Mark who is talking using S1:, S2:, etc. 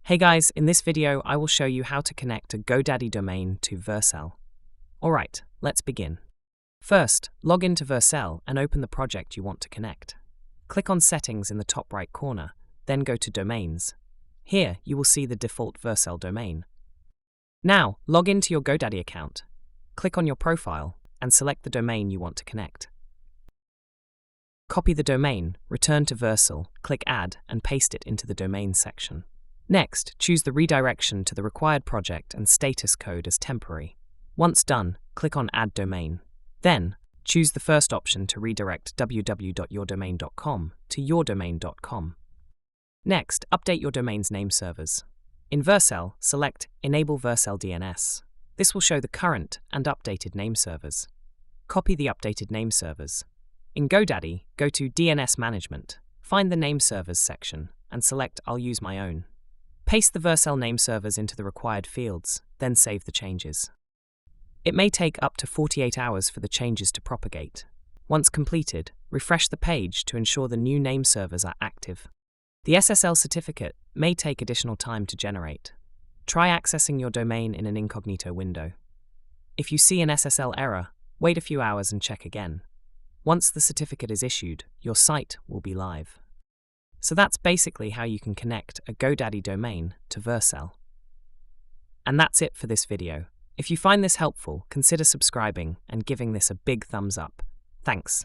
S1: Hey guys, in this video I will show you how to connect a GoDaddy domain to Vercel. Alright, let's begin. First, log into Vercel and open the project you want to connect. Click on Settings in the top right corner, then go to Domains. Here you will see the default Vercel domain. Now, log into your GoDaddy account. Click on your profile and select the domain you want to connect. Copy the domain, return to Vercel, click Add and paste it into the Domains section. Next, choose the redirection to the required project and status code as temporary. Once done, click on Add Domain. Then, choose the first option to redirect www.yourdomain.com to yourdomain.com. Next, update your domain's name servers. In Vercel, select Enable Vercel DNS. This will show the current and updated name servers. Copy the updated name servers. In GoDaddy, go to DNS Management, find the Name Servers section, and select I'll use my own. Paste the Vercel name servers into the required fields, then save the changes. It may take up to 48 hours for the changes to propagate. Once completed, refresh the page to ensure the new name servers are active. The SSL certificate may take additional time to generate. Try accessing your domain in an incognito window. If you see an SSL error, wait a few hours and check again. Once the certificate is issued, your site will be live. So that's basically how you can connect a GoDaddy domain to Vercel. And that's it for this video. If you find this helpful, consider subscribing and giving this a big thumbs up. Thanks.